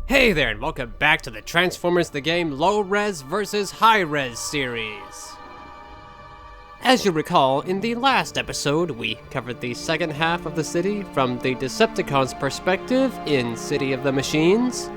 Hey there, and welcome back to the Transformers the Game Low Res vs. High Res series. As you recall, in the last episode, we covered the second half of the city from the Decepticons' perspective in City of the Machines.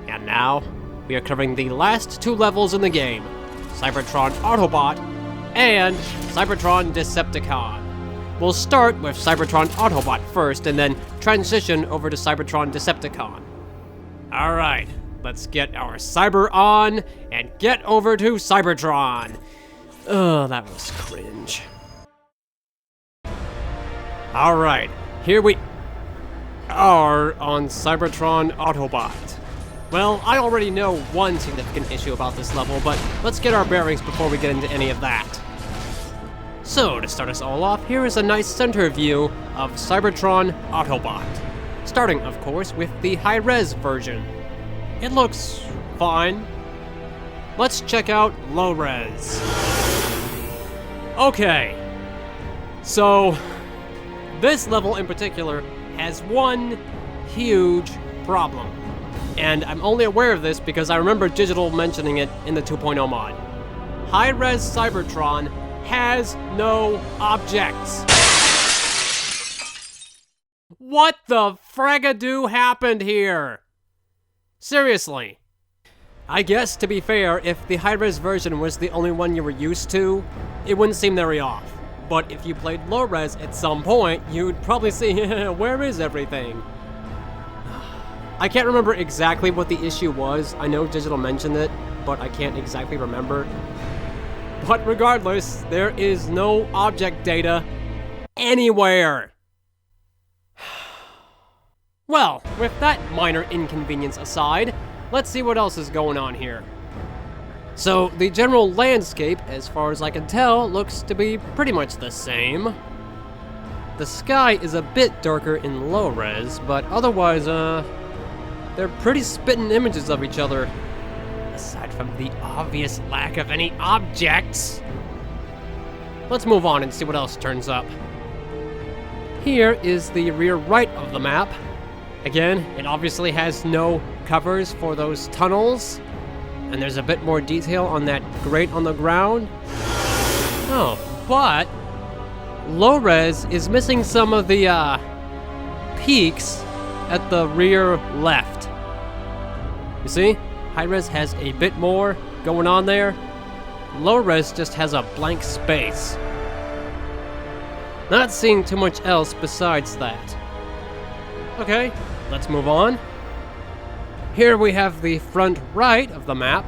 And now, we are covering the last two levels in the game, Cybertron Autobot and Cybertron Decepticon. We'll start with Cybertron Autobot first, and then transition over to Cybertron Decepticon. Alright, let's get our Cyber on and get over to Cybertron. Oh, that was cringe. Alright, here we are on Cybertron Autobot. Well, I already know one significant issue about this level, but let's get our bearings before we get into any of that. So, to start us all off, here is a nice center view of Cybertron Autobot. Starting, of course, with the high-res version. It looks fine. Let's check out low-res. Okay. So, this level in particular has one huge problem. And I'm only aware of this because I remember Digital mentioning it in the 2.0 mod. High-res Cybertron has no objects. What the fragadoo happened here? Seriously. I guess, to be fair, if the high-res version was the only one you were used to, it wouldn't seem very off. But if you played low-res at some point, you'd probably see, where is everything? I can't remember exactly what the issue was. I know Digital mentioned it, but I can't exactly remember. But regardless, there is no object data anywhere. Well, with that minor inconvenience aside, let's see what else is going on here. So, the general landscape, as far as I can tell, looks to be pretty much the same. The sky is a bit darker in low res, but otherwise, they're pretty spitting images of each other. Aside from the obvious lack of any objects. Let's move on and see what else turns up. Here is the rear right of the map. Again, it obviously has no covers for those tunnels, and there's a bit more detail on that grate on the ground. Oh, but low-res is missing some of the peaks at the rear left. You see? High-res has a bit more going on there. Low-res just has a blank space. Not seeing too much else besides that. Okay, let's move on. Here we have the front right of the map.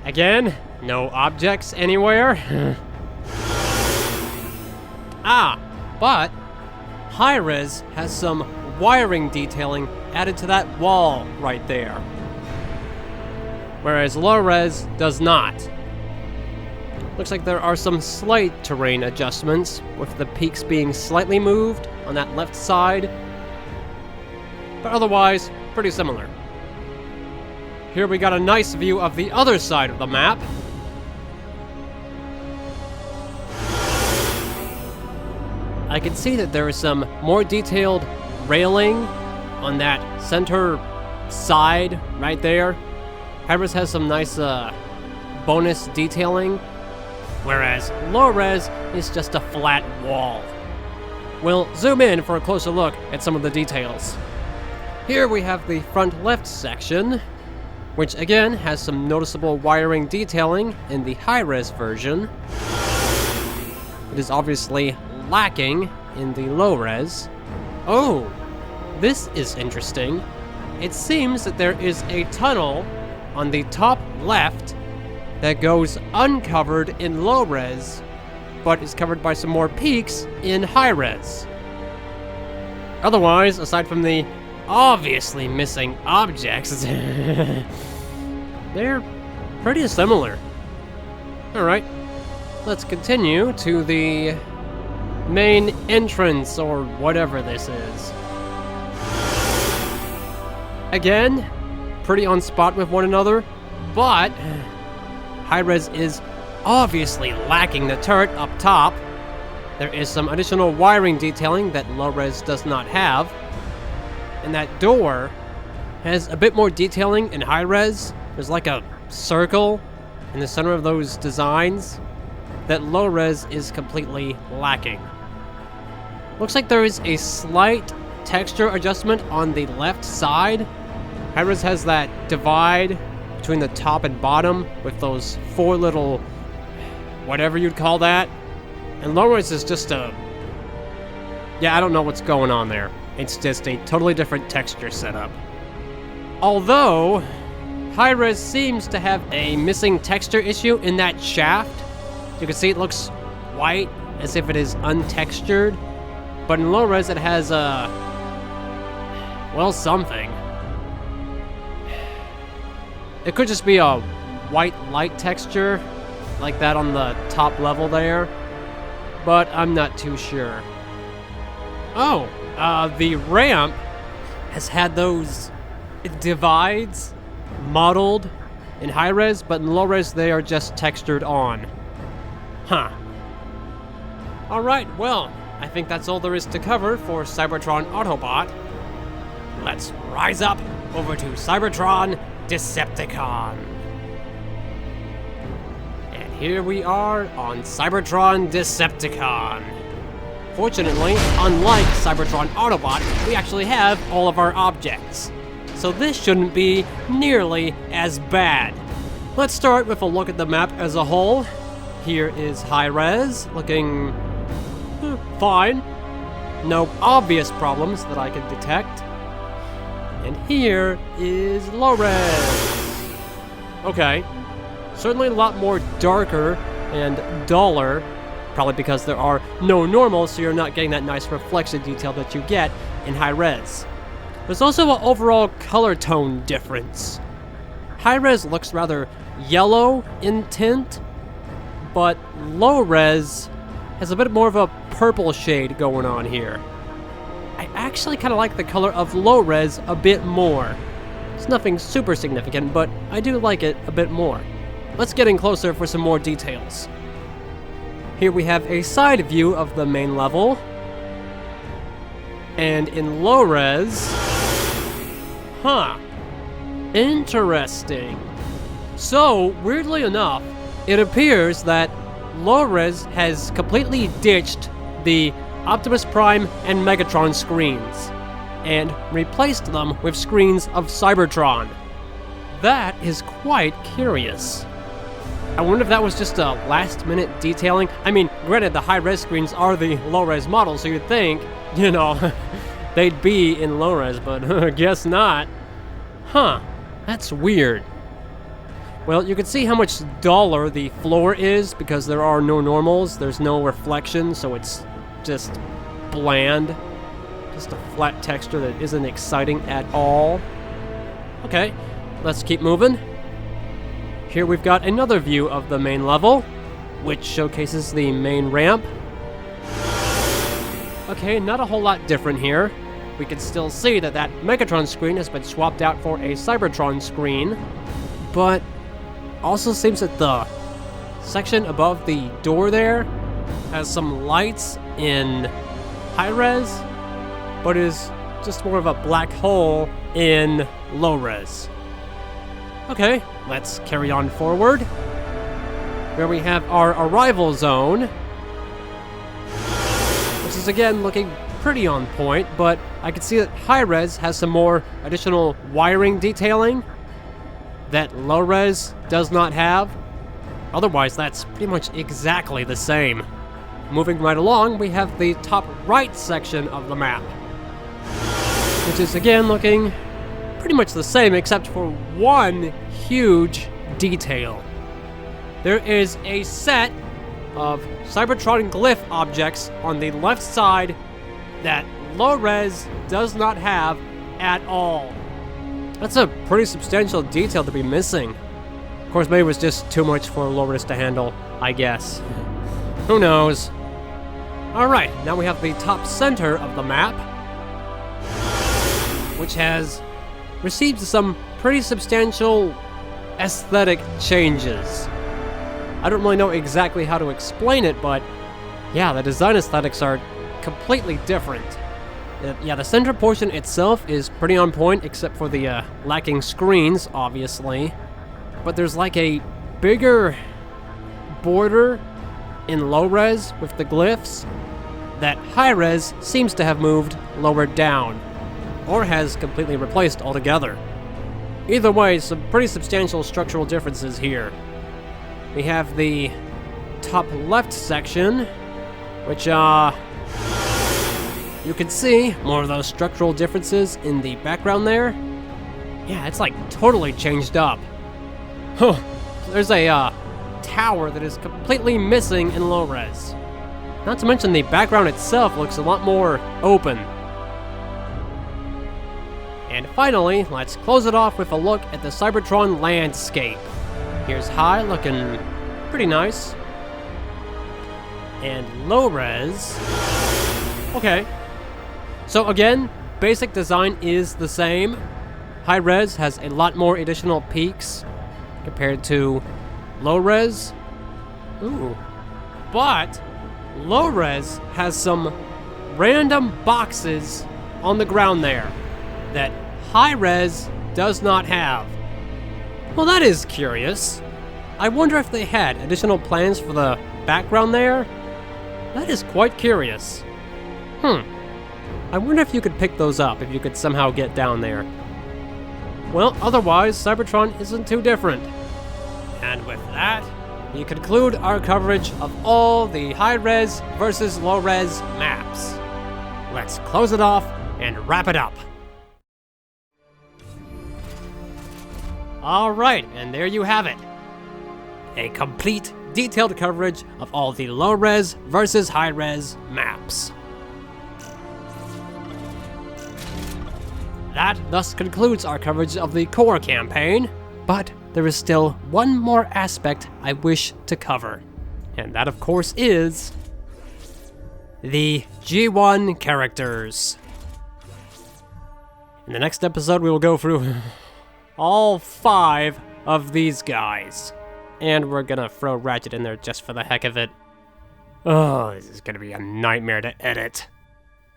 Again, no objects anywhere. But high-res has some wiring detailing added to that wall right there. Whereas low-res does not. Looks like there are some slight terrain adjustments, with the peaks being slightly moved on that left side. But otherwise, pretty similar. Here we got a nice view of the other side of the map. I can see that there is some more detailed railing on that center side right there. High-res has some nice bonus detailing, whereas low-res is just a flat wall. We'll zoom in for a closer look at some of the details. Here we have the front left section, which again has some noticeable wiring detailing in the high-res version. It is obviously lacking in the low-res. Oh, this is interesting. It seems that there is a tunnel on the top left that goes uncovered in low-res, but is covered by some more peaks in high-res. Otherwise, aside from the obviously missing objects, they're pretty similar. Alright, let's continue to the main entrance, or whatever this is. Again, pretty on spot with one another, but high-res is obviously lacking the turret up top. There is some additional wiring detailing that low-res does not have. And that door has a bit more detailing in high res. There's like a circle in the center of those designs that low res is completely lacking. Looks like there is a slight texture adjustment on the left side. High res has that divide between the top and bottom with those 4 little, whatever you'd call that. And low res is just a, yeah, I don't know what's going on there. It's just a totally different texture setup. Although, high res seems to have a missing texture issue in that shaft. You can see it looks white, as if it is untextured. But in low res, it has a, well, something. It could just be a white light texture, like that on the top level there. But I'm not too sure. Oh, the ramp has had those divides modeled in high res, but in low res they are just textured on. Huh. Alright, well, I think that's all there is to cover for Cybertron Autobot. Let's rise up over to Cybertron Decepticon. And here we are on Cybertron Decepticon. Fortunately, unlike Cybertron Autobot, we actually have all of our objects. So this shouldn't be nearly as bad. Let's start with a look at the map as a whole. Here is high res, looking fine. No obvious problems that I can detect. And here is low res. Okay, certainly a lot more darker and duller, probably because there are no normals, so you're not getting that nice reflection detail that you get in high res. There's also an overall color tone difference. High res looks rather yellow in tint, but low res has a bit more of a purple shade going on here. I actually kind of like the color of low res a bit more. It's nothing super significant, but I do like it a bit more. Let's get in closer for some more details. Here we have a side view of the main level. And in low res... Huh. Interesting. So, weirdly enough, it appears that low res has completely ditched the Optimus Prime and Megatron screens and replaced them with screens of Cybertron. That is quite curious. I wonder if that was just a last-minute detailing. I mean, granted, the high-res screens are the low-res models, so you'd think, you know, they'd be in low-res, but I guess not. Huh, that's weird. Well, you can see how much duller the floor is because there are no normals, there's no reflection, so it's just bland. Just a flat texture that isn't exciting at all. Okay, let's keep moving. Here we've got another view of the main level, which showcases the main ramp. Okay, not a whole lot different here. We can still see that that Megatron screen has been swapped out for a Cybertron screen, but also seems that the section above the door there has some lights in high res, but is just more of a black hole in low res. Okay, let's carry on forward, where we have our arrival zone, which is again looking pretty on point, but I can see that high res has some more additional wiring detailing that low res does not have. Otherwise, that's pretty much exactly the same. Moving right along, we have the top right section of the map, which is again looking pretty much the same except for one huge detail. There is a set of Cybertron glyph objects on the left side that low res does not have at all. That's a pretty substantial detail to be missing. Of course, maybe it was just too much for low res to handle, I guess. Who knows? Alright, now we have the top center of the map, which has received some pretty substantial aesthetic changes. I don't really know exactly how to explain it, but yeah, the design aesthetics are completely different. Yeah, the center portion itself is pretty on point, except for the lacking screens, obviously. But there's like a bigger border in low-res with the glyphs that high-res seems to have moved lower down, or has completely replaced altogether. Either way, some pretty substantial structural differences here. We have the top left section, which, you can see more of those structural differences in the background there. Yeah, it's like totally changed up. Huh. There's a tower that is completely missing in low res. Not to mention the background itself looks a lot more open. And finally, let's close it off with a look at the Cybertron landscape. Here's high, looking pretty nice. And low res. Okay. So again, basic design is the same. High res has a lot more additional peaks compared to low res. Ooh. But low res has some random boxes on the ground there that high res does not have. Well, that is curious. I wonder if they had additional plans for the background there? That is quite curious. I wonder if you could pick those up, if you could somehow get down there. Well, otherwise, Cybertron isn't too different. And with that, we conclude our coverage of all the high-res versus low-res maps. Let's close it off and wrap it up. Alright, and there you have it. A complete, detailed coverage of all the low-res versus high-res maps. That thus concludes our coverage of the core campaign, but there is still one more aspect I wish to cover, and that of course is the G1 characters. In the next episode we will go through all 5 of these guys, and we're gonna throw Ratchet in there just for the heck of it. Oh, this is gonna be a nightmare to edit.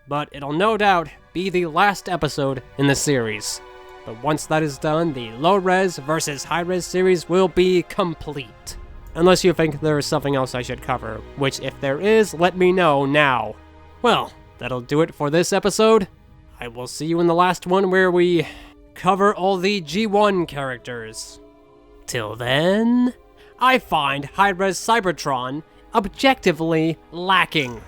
But it'll no doubt be the last episode in the series. But once that is done, the low-res versus high-res series will be complete. Unless you think there is something else I should cover, which if there is, let me know now. Well, that'll do it for this episode. I will see you in the last one where we cover all the G1 characters. Till then, I find high-res Cybertron objectively lacking.